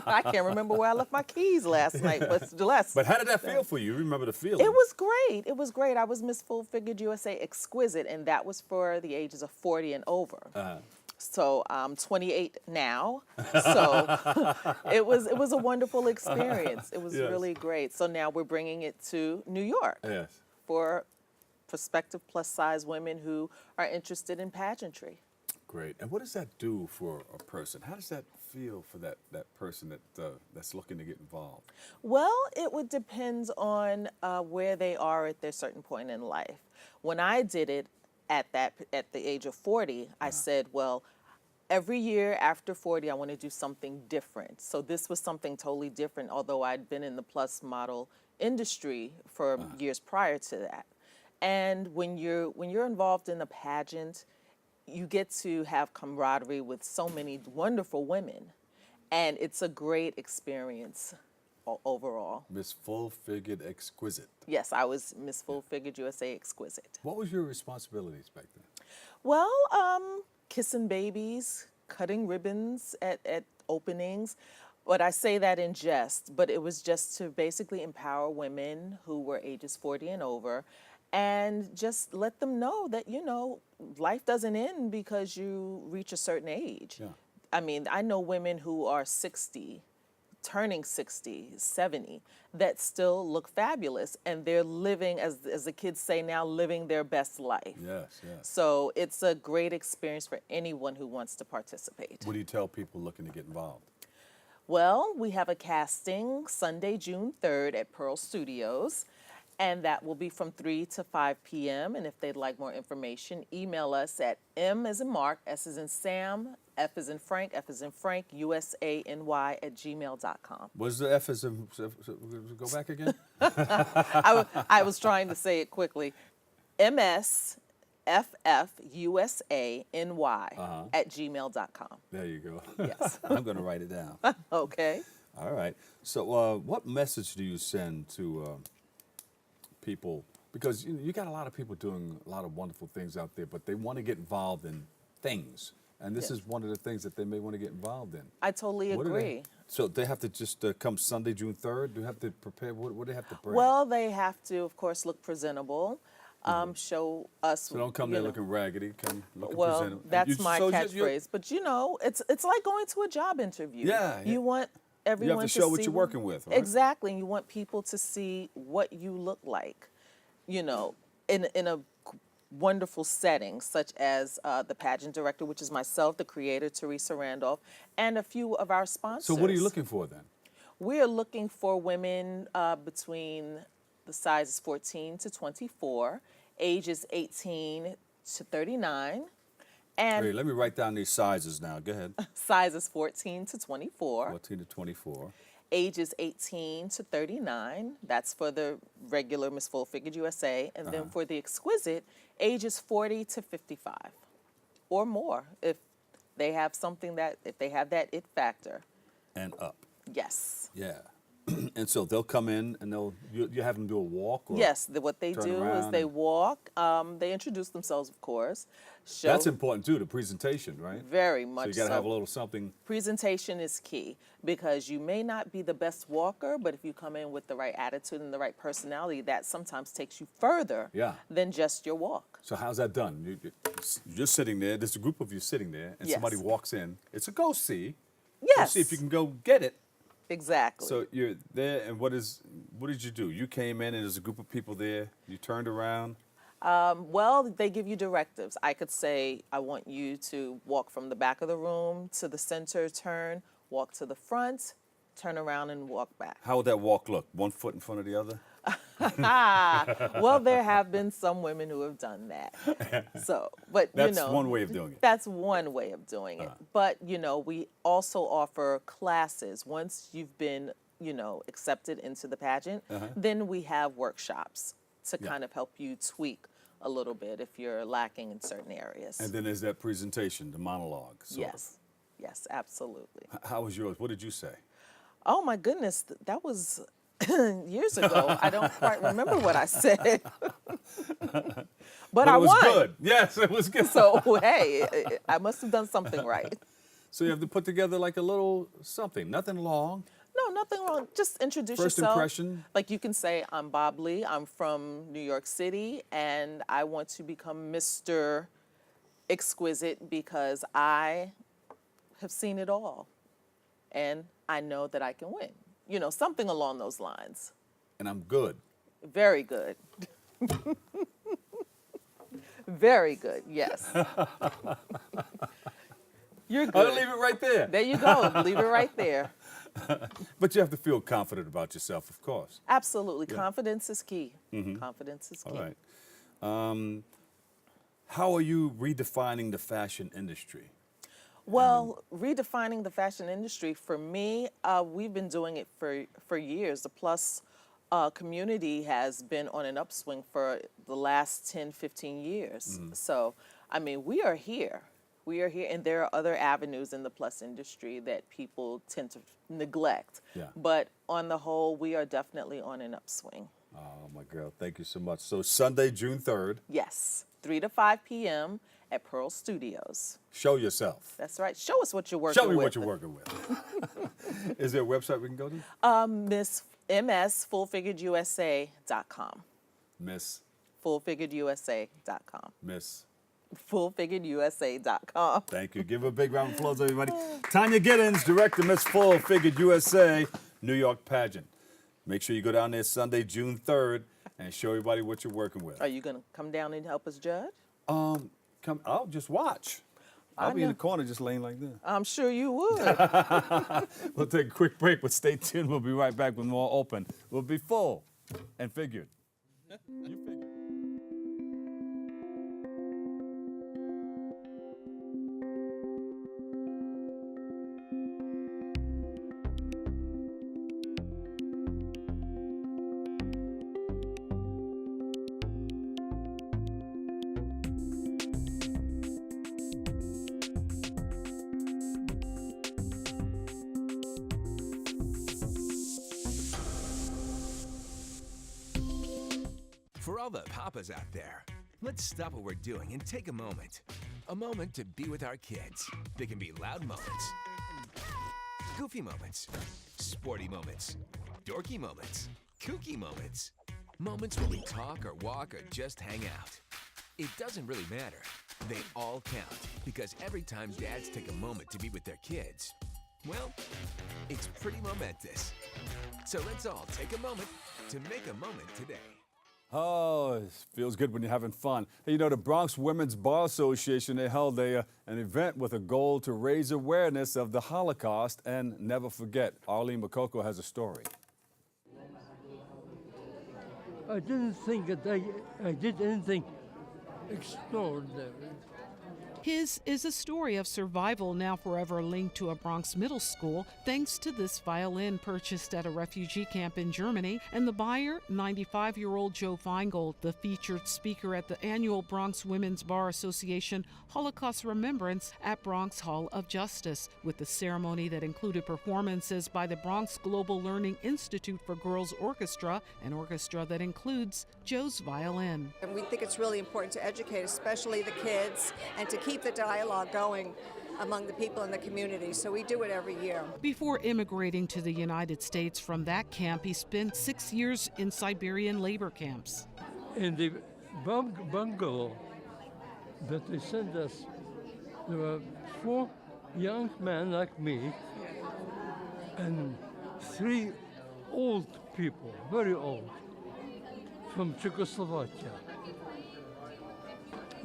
I can't remember where I left my keys last night, But how did that feel for you? You remember the feeling? It was great. It was great. I was Miss Full Figured USA Exquisite, and that was for the ages of 40 and over. So I'm 28 now. So it was a wonderful experience. It was really great. So now we're bringing it to New York for prospective plus-size women who are interested in pageantry. Great. And what does that do for a person? How does that feel for that person that's looking to get involved? Well, it would depend on where they are at their certain point in life. When I did it at the age of 40, I said, well, every year after 40, I want to do something different. So this was something totally different, although I'd been in the plus model industry for years prior to that. And when you're involved in a pageant, you get to have camaraderie with so many wonderful women, and it's a great experience overall. Miss Full Figured Exquisite. Yes, I was Miss Full Figured USA Exquisite. What was your responsibilities back then? Well, kissing babies, cutting ribbons at openings. But I say that in jest, but it was just to basically empower women who were ages 40 and over and just let them know that, life doesn't end because you reach a certain age. Yeah. I mean, I know women who are 60, turning 60, 70, that still look fabulous, and they're living, as the kids say now, living their best life. Yes. So it's a great experience for anyone who wants to participate. What do you tell people looking to get involved? Well, we have a casting Sunday, June 3rd at Pearl Studios, and that will be from 3 to 5 p.m. And if they'd like more information, email us at M as in Mark, S as in Sam, F as in Frank, USANY@gmail.com. Was the F as in, go back again? I was trying to say it quickly. MSFFUSANY@gmail.com. There you go. Yes. I'm going to write it down. Okay. All right. So what message do you send to people? Because you got a lot of people doing a lot of wonderful things out there, but they want to get involved in things. And this is one of the things that they may want to get involved in. I totally agree. So they have to just come Sunday, June 3rd? Do you have to prepare? What do they have to bring? Well, they have to, of course, look presentable. Show us. So don't come there looking raggedy. Come looking well, presentable. That's my catchphrase. But it's like going to a job interview. Yeah. You want everyone you have to show see what you're working with. Right? Exactly. And you want people to see what you look like. In a wonderful setting, such as the pageant director, which is myself, the creator, Teresa Randolph, and a few of our sponsors. So what are you looking for then? We are looking for women between the sizes 14 to 24, ages 18 to 39. And wait, let me write down these sizes now. Go ahead. Sizes 14 to 24. 14 to 24. ages 18 to 39. That's for the regular Miss Full Figured USA. And then for the exquisite, ages 40 to 55 or more if they have something if they have that it factor. And up. Yes. Yeah. And so they'll come in and you have them do a walk? Or yes, what they do is they walk. They introduce themselves, of course. That's important too, the presentation, right? Very much so. So you got to have a little something. Presentation is key because you may not be the best walker, but if you come in with the right attitude and the right personality, that sometimes takes you further than just your walk. So how's that done? You're sitting there, there's a group of you sitting there, and somebody walks in. It's a go see. Yes. Go see if you can go get it. Exactly. So you're there, and what did you do? You came in, and there's a group of people there. You turned around. Well, they give you directives. I could say, I want you to walk from the back of the room to the center, turn, walk to the front, turn around, and walk back. How would that walk look? One foot in front of the other? Well, there have been some women who have done that. So, but that's one way of doing it. That's one way of doing it. But, we also offer classes. Once you've been, accepted into the pageant, then we have workshops to kind of help you tweak a little bit if you're lacking in certain areas. And then there's that presentation, the monologue. Yes. Yes, absolutely. How was yours? What did you say? Oh, my goodness. That was years ago. I don't quite remember what I said. But I won. It was good. Yes, it was good. So, hey, I must have done something right. So you have to put together like a little something, nothing long. No, nothing wrong. Just introduce yourself. First impression. Like you can say, I'm Bob Lee. I'm from New York City, and I want to become Mr. Exquisite because I have seen it all, and I know that I can win. Something along those lines. And I'm good. Very good. Very good, yes. You're good. I'll leave it right there. There you go. Leave it right there. But you have to feel confident about yourself, of course. Absolutely. Yeah. Confidence is key. Confidence is key. All right. How are you redefining the fashion industry? Well, redefining the fashion industry, for me, we've been doing it for years. The Plus community has been on an upswing for the last 10, 15 years. So, we are here. We are here, and there are other avenues in the Plus industry that people tend to neglect. Yeah. But on the whole, we are definitely on an upswing. Oh, my girl, thank you so much. So Sunday, June 3rd. Yes, 3 to 5 p.m. at Pearl Studios. Show yourself. That's right. Show us what you're working with. Show me what you're working with. Is there a website we can go to? MSFullFiguredUSA.com. Miss? FullFiguredUSA.com. Miss? FullFiguredUSA.com. Thank you. Give a big round of applause, everybody. Tonya Giddens, director, Miss Full Figured USA, New York pageant. Make sure you go down there Sunday, June 3rd, and show everybody what you're working with. Are you going to come down and help us judge? I'll just watch. I'll be in the corner just laying like this. I'm sure you would. We'll take a quick break, but stay tuned. We'll be right back with more Open. We'll be full and figured. You figured. For all the papas out there, let's stop what we're doing and take a moment. A moment to be with our kids. They can be loud moments, goofy moments, sporty moments, dorky moments, kooky moments. Moments where we talk or walk or just hang out. It doesn't really matter. They all count because every time dads take a moment to be with their kids, well, it's pretty momentous. So let's all take a moment to make a moment today. Oh, it feels good when you're having fun. Hey, the Bronx Women's Bar Association, they held an event with a goal to raise awareness of the Holocaust and never forget. Arlene Machicote has a story. I didn't think that I did anything extraordinary. His is a story of survival now forever linked to a Bronx middle school thanks to this violin purchased at a refugee camp in Germany, and the buyer, 95-year-old Joe Feingold, the featured speaker at the annual Bronx Women's Bar Association Holocaust Remembrance at Bronx Hall of Justice, with the ceremony that included performances by the Bronx Global Learning Institute for Girls Orchestra, an orchestra that includes Joe's violin. And we think it's really important to educate, especially the kids, and to keep the dialogue going among the people in the community. So we do it every year. Before immigrating to the United States from that camp, he spent 6 years in Siberian labor camps. In the bungalow that they sent us, there were 4 young men like me and 3 old people, very old, from Czechoslovakia.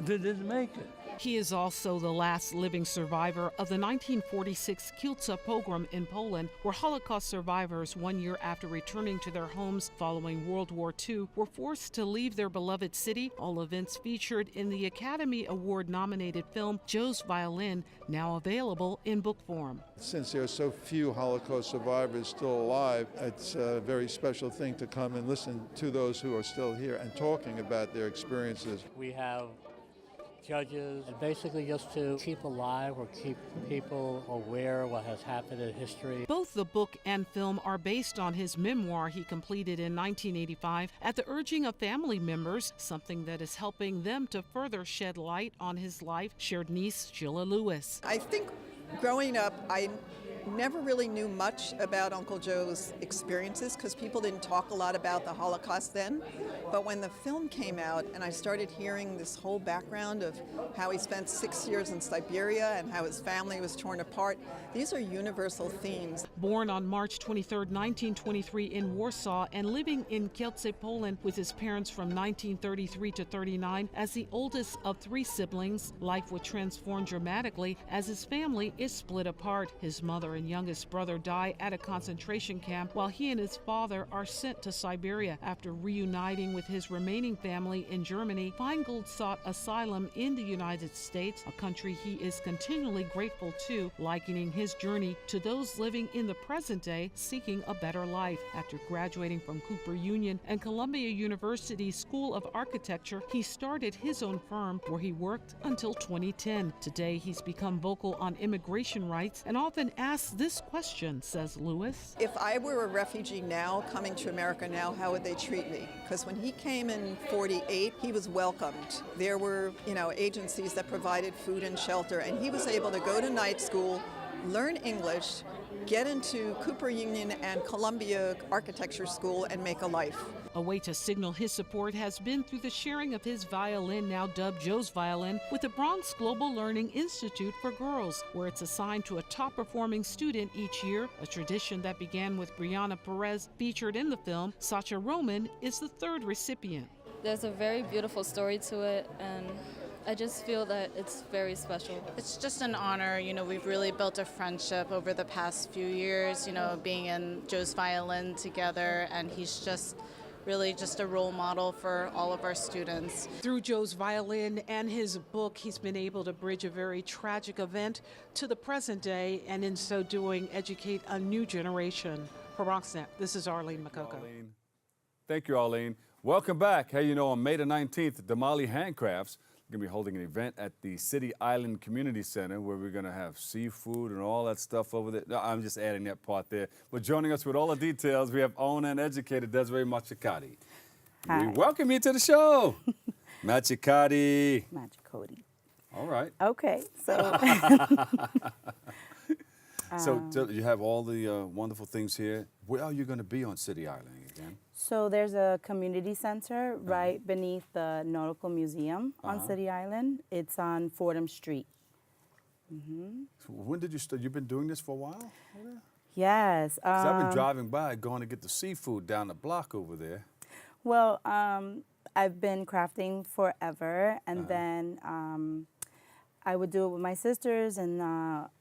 They didn't make it. He is also the last living survivor of the 1946 Kielce pogrom in Poland, where Holocaust survivors, 1 year after returning to their homes following World War II, were forced to leave their beloved city. All events featured in the Academy Award-nominated film Joe's Violin, now available in book form. Since there are so few Holocaust survivors still alive, it's a very special thing to come and listen to those who are still here and talking about their experiences. We have judges, basically just to keep alive or keep people aware of what has happened in history. Both the book and film are based on his memoir he completed in 1985 at the urging of family members, something that is helping them to further shed light on his life, shared niece Sheila Lewis. I think growing up, I never really knew much about Uncle Joe's experiences because people didn't talk a lot about the Holocaust then. But when the film came out and I started hearing this whole background of how he spent 6 years in Siberia and how his family was torn apart, these are universal themes. Born on March 23, 1923 in Warsaw and living in Kielce, Poland with his parents from 1933 to 39, as the oldest of 3 siblings, life would transform dramatically as his family is split apart. His mother and youngest brother die at a concentration camp while he and his father are sent to Siberia. After reuniting with his remaining family in Germany, Feingold sought asylum in the United States, a country he is continually grateful to, likening his journey to those living in the present day seeking a better life. After graduating from Cooper Union and Columbia University School of Architecture, he started his own firm where he worked until 2010. Today, he's become vocal on immigration rights and often asks this question, says Lewis. If I were a refugee now, coming to America now, how would they treat me? Because when he came in 48, he was welcomed. There were, agencies that provided food and shelter, and he was able to go to night school, learn English, get into Cooper Union and Columbia Architecture School and make a life. A way to signal his support has been through the sharing of his violin, now dubbed Joe's Violin, with the Bronx Global Learning Institute for Girls, where it's assigned to a top-performing student each year, a tradition that began with Brianna Perez, featured in the film. Sacha Roman is the 3rd recipient. There's a very beautiful story to it, and I just feel that it's very special. It's just an honor. We've really built a friendship over the past few years, being in Joe's Violin together, and he's just really just a role model for all of our students. Through Joe's Violin and his book, he's been able to bridge a very tragic event to the present day, and in so doing, educate a new generation. For BronxNet, this is Arlene Machicote. Thank you, Arlene. Welcome back. Hey, on May the 19th, Demali Handcrafts going to be holding an event at the City Island Community Center where we're going to have seafood and all that stuff over there. No, I'm just adding that part there. But joining us with all the details, we have owner and educator Desiree Machicote. Hi. We welcome you to the show. Machicote. Machicote. All right. Okay, so. So you have all the wonderful things here. Where are you going to be on City Island again? So there's a community center right beneath the Nautical Museum on City Island. It's on Fordham Street. So when did you start? You've been doing this for a while? Yes. Because I've been driving by going to get the seafood down the block over there. Well, I've been crafting forever, and then I would do it with my sisters and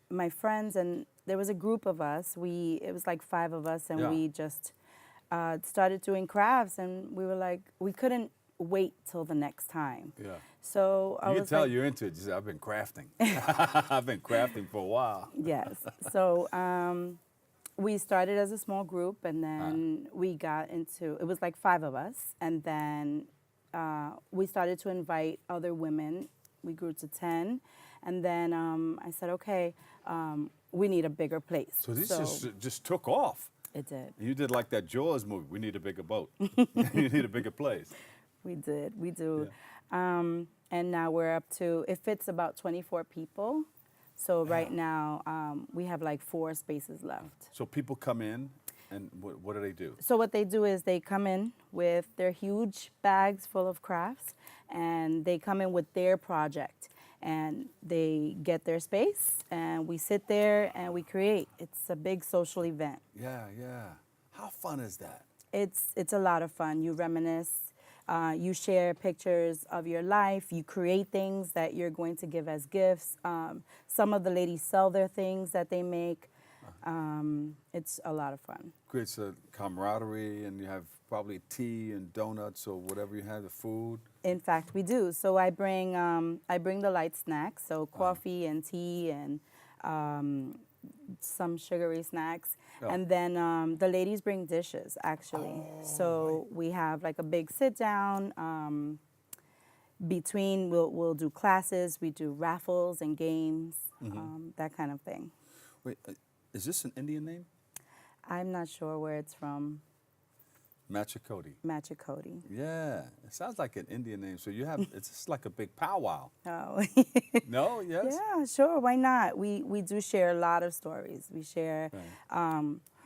my friends, and there was a group of us. It was like 5 of us, and we just started doing crafts, and we were like, we couldn't wait till the next time. Yeah. So I you can was tell like, you're into it. You say, I've been crafting. I've been crafting for a while. Yes. So we started as a small group, and then we got into, it was like 5 of us, and then we started to invite other women. We grew to 10, and then I said, okay, we need a bigger place. So this just took off. It did. You did like that Jaws movie. We need a bigger boat. You need a bigger place. We did. We do. Yeah. And now we're up to, it fits about 24 people. So right now we have like 4 spaces left. So people come in, and what do they do? So what they do is they come in with their huge bags full of crafts, and they come in with their project. And they get their space, and we sit there and we create. It's a big social event. Yeah, yeah. How fun is that? It's a lot of fun. You reminisce, you share pictures of your life, you create things that you're going to give as gifts. Some of the ladies sell their things that they make. It's a lot of fun. Creates a camaraderie, and you have probably tea and donuts or whatever you have, the food. In fact, we do. So I bring the light snacks, so coffee and tea and some sugary snacks. Oh. And then the ladies bring dishes, actually. Oh, so we have like a big sit down. Between, we'll do classes, we do raffles and games, that kind of thing. Wait, is this an Indian name? I'm not sure where it's from. Machicote. Machicote. Yeah, it sounds like an Indian name. So you have, it's just like a big powwow. Oh. No, yes? Yeah, sure, why not? We do share a lot of stories. We share,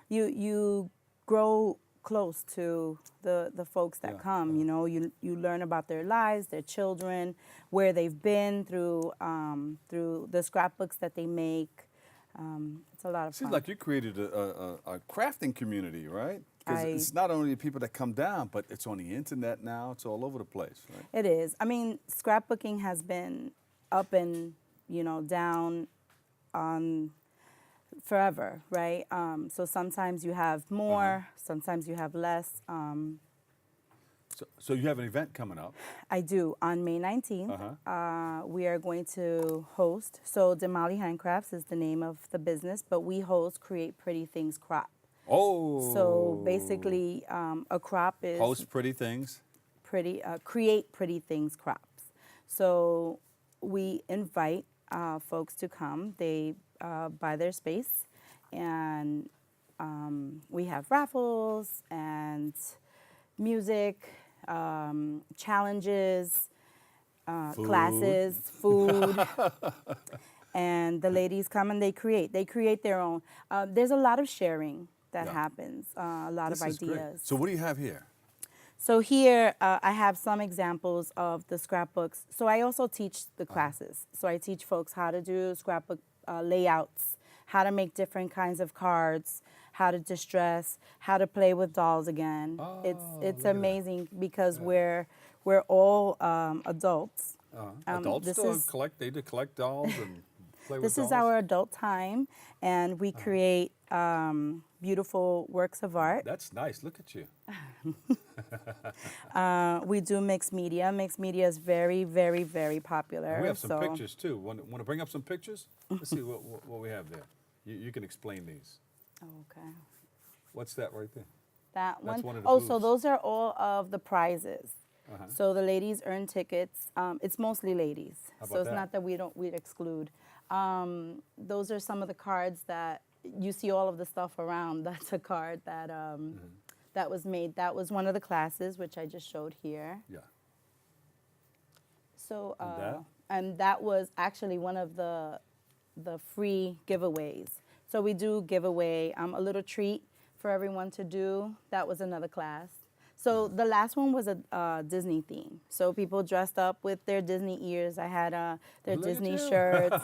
you grow close to the folks that come, you know, you learn about their lives, their children, where they've been through the scrapbooks that they make. It's a lot of fun. Seems like you created a crafting community, right? Because it's not only people that come down, but it's on the internet now. It's all over the place, right? It is. I mean, scrapbooking has been up and, down on forever, right? So sometimes you have more, sometimes you have less. So you have an event coming up. I do. On May 19th, we are going to host, so Demali Handcrafts is the name of the business, but we host Create Pretty Things Crop. Oh. So basically, a crop is... Host pretty things. Create Pretty Things crops. So we invite folks to come. They buy their space, and we have raffles and music, challenges, classes, food. And the ladies come and they create. They create their own. There's a lot of sharing that happens, a lot of ideas. Great. So what do you have here? So here I have some examples of the scrapbooks. So I also teach the classes. So I teach folks how to do scrapbook layouts, how to make different kinds of cards, how to distress, how to play with dolls again. It's amazing because we're all adults. Adults still collect. They do collect dolls and play with dolls. This is our adult time, and we create beautiful works of art. That's nice. Look at you. We do mixed media. Mixed media is very, very, very popular. We have some pictures too. Want to bring up some pictures? Let's see what we have there. You can explain these. Okay. What's that right there? That one. That's one of the Oh, booths. so those are all of the prizes. So the ladies earn tickets. It's mostly ladies. So it's not that we'd exclude. Those are some of the cards that you see all of the stuff around. That's a card that that was made. That was one of the classes, which I just showed here. Yeah. So and that was actually one of the free giveaways. So we do give away a little treat for everyone to do. That was another class. So the last one was a Disney theme. So people dressed up with their Disney ears. I had their Disney shirts.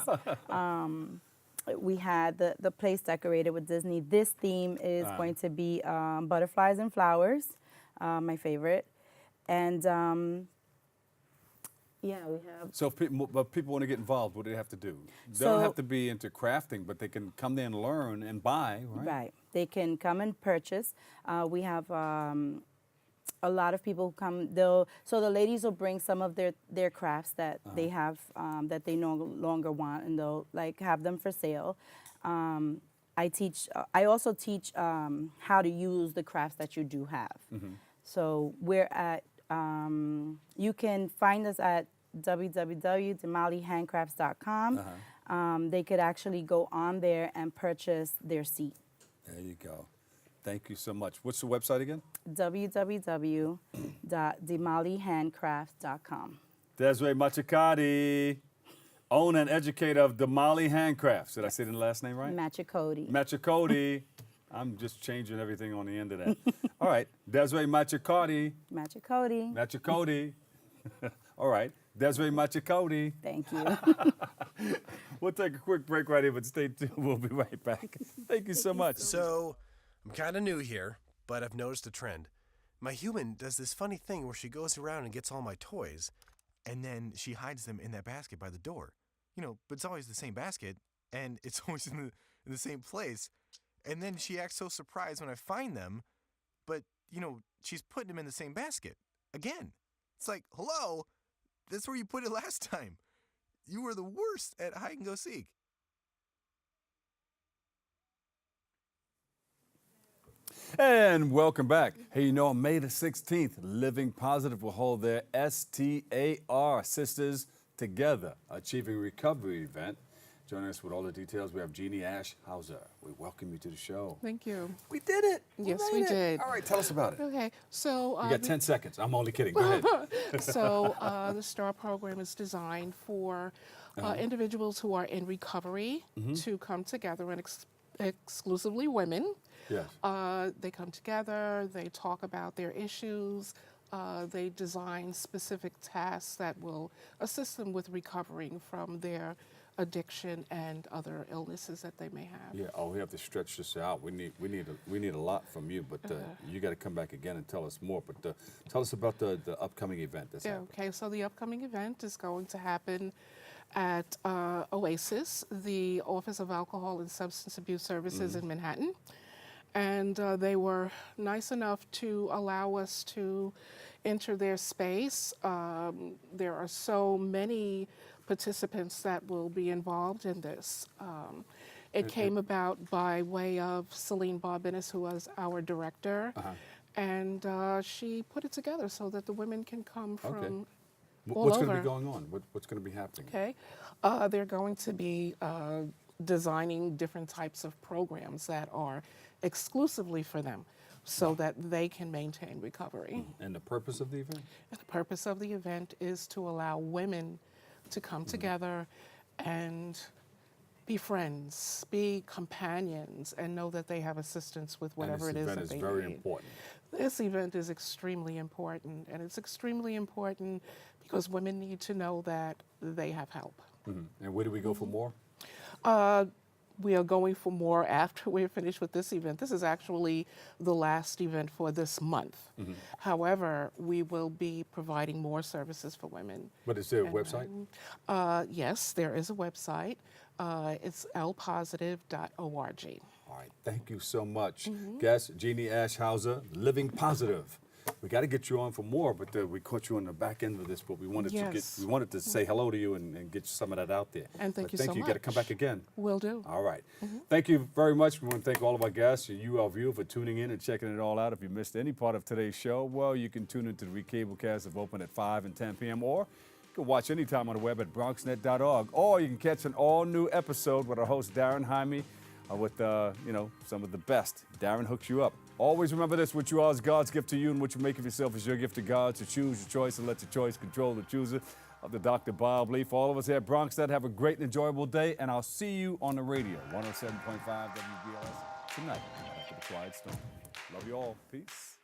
We had the place decorated with Disney. This theme is going to be butterflies and flowers, my favorite. And yeah, we have. So if people want to get involved, what do they have to do? They don't have to be into crafting, but they can come there and learn and buy, right? Right. They can come and purchase. We have a lot of people come. So the ladies will bring some of their crafts that they have that they no longer want, and they'll like have them for sale. I also teach how to use the crafts that you do have. So we're at. You can find us at www.demalihandcrafts.com. They could actually go on there and purchase their seat. There you go. Thank you so much. What's the website again? www.demalihandcrafts.com. Desiree Machicote, owner and educator of Demali Handcrafts. Did I say the last name right? Machicote. Machicote. I'm just changing everything on the end of that. All right. Desiree Machicote. Machicote. Machicote. All right. Desiree Machicote. Thank you. We'll take a quick break right here, but stay tuned. We'll be right back. Thank you so much. So, I'm kind of new here, but I've noticed a trend. My human does this funny thing where she goes around and gets all my toys, and then she hides them in that basket by the door. You know, but it's always the same basket, and it's always in the same place. And then she acts so surprised when I find them, but, you know, she's putting them in the same basket. Again. It's like, hello? That's where you put it last time. You were the worst at hide and go seek. And welcome back. Hey, you know, on May the 16th, Living Positive will hold their STAR, Sisters Together, Achieving Recovery event. Joining us with all the details, we have Jeanie, Ashe, Hauser. We welcome you to the show. Thank you. We did it. Yes, we did. All right, tell us about it. Okay, so... You got 10 seconds. I'm only kidding. Go ahead. So the STAR program is designed for individuals who are in recovery to come together, and exclusively women. Yes. They come together, they talk about their issues, they design specific tasks that will assist them with recovering from their addiction and other illnesses that they may have. Yeah. Oh, we have to stretch this out. We need a lot from you, but you got to come back again and tell us more. But tell us about the upcoming event that's happening. Okay. So the upcoming event is going to happen at OASIS, the Office of Alcohol and Substance Abuse Services in Manhattan. And they were nice enough to allow us to enter their space. There are so many participants that will be involved in this. It came about by way of Celine Barbinis, who was our director, and she put it together so that the women can come from all What's over. going to be going on? What's going to be happening? Okay, they're going to be designing different types of programs that are exclusively for them, so that they can maintain recovery. And the purpose of the event? And the purpose of the event is to allow women to come together and be friends, be companions, and know that they have assistance with whatever it is that they need. This event is very important. This event is extremely important, and it's extremely important because women need to know that they have help. And where do we go for more? We are going for more after we're finished with this event. This is actually the last event for this month. However, we will be providing more services for women. But is there a website? Yes, there is a website. It's lpositive.org. All right, thank you so much. Guest, Jeanie, Ashe, Hauser, Living Positive. We got to get you on for more, but we caught you on the back end of this. But we wanted to say hello to you and get some of that out there. And thank you so much. You got to come back again. Will do. All right. Thank you very much. We want to thank all of our guests and you, our viewer, for tuning in and checking it all out. If you missed any part of today's show, well, you can tune into the recablecast of Open at 5 and 10 p.m. or you can watch anytime on the web at BronxNet.org. Or you can catch an all-new episode with our host Darren Jaime with some of the best. Darren hooks you up. Always remember this: what you are is God's gift to you, and what you make of yourself is your gift to God. To choose your choice and let your choice control the chooser. Of the Dr. Bob Lee. For all of us here at BronxNet, have a great and enjoyable day, and I'll see you on the radio, 107.5 WBLS tonight after the Quiet Storm. Love you all. Peace.